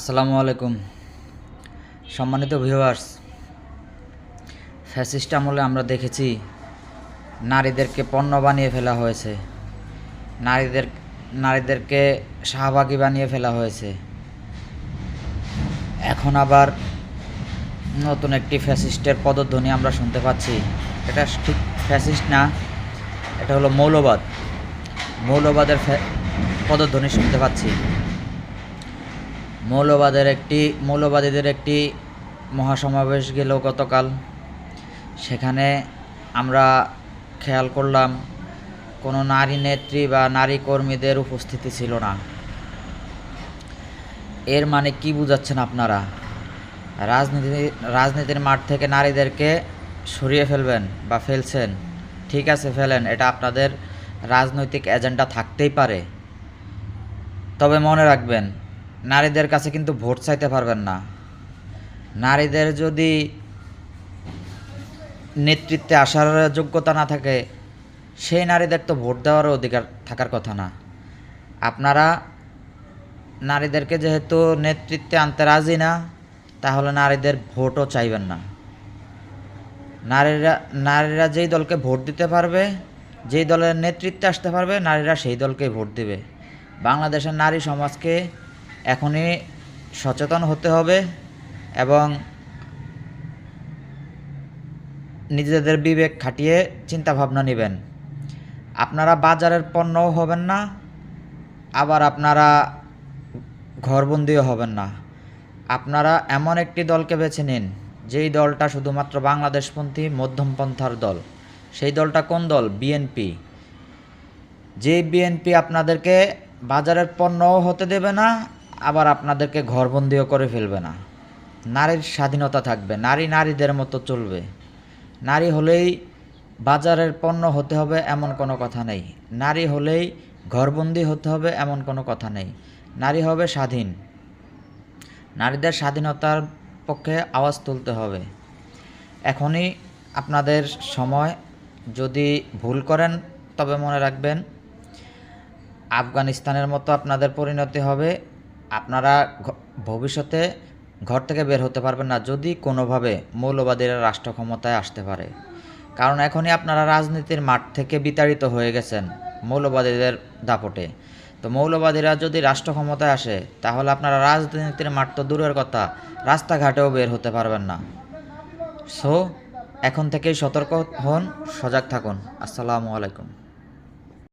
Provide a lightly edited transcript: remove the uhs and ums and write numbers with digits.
আসসালামু আলাইকুম। সম্মানিত ভিউয়ার্স, ফ্যাসিস্ট আমলে আমরা দেখেছি নারীদেরকে পণ্য বানিয়ে ফেলা হয়েছে, নারীদেরকে শাহবাগী বানিয়ে ফেলা হয়েছে। এখন আবার নতুন একটি ফ্যাসিস্টের পদধ্বনি আমরা শুনতে পাচ্ছি। এটা ঠিক ফ্যাসিস্ট না, এটা হলো মৌলবাদের পদধ্বনি শুনতে পাচ্ছি। মৌলবাদীদের একটি মহাসমাবেশ গেল গতকাল। সেখানে আমরা খেয়াল করলাম কোনো নারী নেত্রী বা নারী কর্মীদের উপস্থিতি ছিল না। এর মানে কি বুঝাচ্ছেন আপনারা? রাজনীতির মাঠ থেকে নারীদেরকে সরিয়ে ফেলবেন বা ফেলছেন, ঠিক আছে ফেলেন, এটা আপনাদের রাজনৈতিক এজেন্ডা থাকতেই পারে। তবে মনে রাখবেন, নারীদের কাছে কিন্তু ভোট চাইতে পারবেন না। নারীদের যদি নেতৃত্বে আসার যোগ্যতা না থাকে, সেই নারীদের তো ভোট দেওয়ারও অধিকার থাকার কথা না। আপনারা নারীদেরকে যেহেতু নেতৃত্বে আনতে রাজি না, তাহলে নারীদের ভোটও চাইবেন না। নারীরা যেই দলকে ভোট দিতে পারবে, যেই দলের নেতৃত্বে আসতে পারবে, নারীরা সেই দলকেই ভোট দেবে। বাংলাদেশের নারী সমাজকে এখনই সচেতন হতে হবে এবং নিজেদের বিবেক খাটিয়ে চিন্তাভাবনা নেবেন। আপনারা বাজারের পণ্যও হবেন না, আবার আপনারা ঘরবন্দিও হবেন না। আপনারা এমন একটি দলকে বেছে নিন, যেই দলটা শুধুমাত্র বাংলাদেশপন্থী মধ্যমপন্থার দল। সেই দলটা কোন দল? বিএনপি। যেই বিএনপি আপনাদেরকে বাজারের পণ্যও হতে দেবে না, আবার আপনাদেরকে ঘরবন্দিও করে ফেলবে না। নারীর স্বাধীনতা থাকবে, নারীদের মতো চলবে। নারী হলেই বাজারের পণ্য হতে হবে এমন কোনো কথা নেই, নারী হলেই ঘরবন্দি হতে হবে এমন কোনো কথা নেই। নারী হবে স্বাধীন। নারীদের স্বাধীনতার পক্ষে আওয়াজ তুলতে হবে। এখনই আপনাদের সময়। যদি ভুল করেন তবে মনে রাখবেন, আফগানিস্তানের মতো আপনাদের পরিণতি হবে। আপনারা ভবিষ্যতে ঘর থেকে বের হতে পারবেন না, যদি কোনোভাবে মৌলবাদীরা রাষ্ট্র ক্ষমতায় আসতে পারে। কারণ এখনই আপনারা রাজনীতির মাঠ থেকে বিতাড়িত হয়ে গেছেন মৌলবাদীদের দাপটে। তো মৌলবাদীরা যদি রাষ্ট্র ক্ষমতায় আসে, তাহলে আপনারা রাজনীতির মাঠ তো দূরের কথা, রাস্তাঘাটেও বের হতে পারবেন না। সো এখন থেকেই সতর্ক হন, সজাগ থাকুন। আসসালামু আলাইকুম।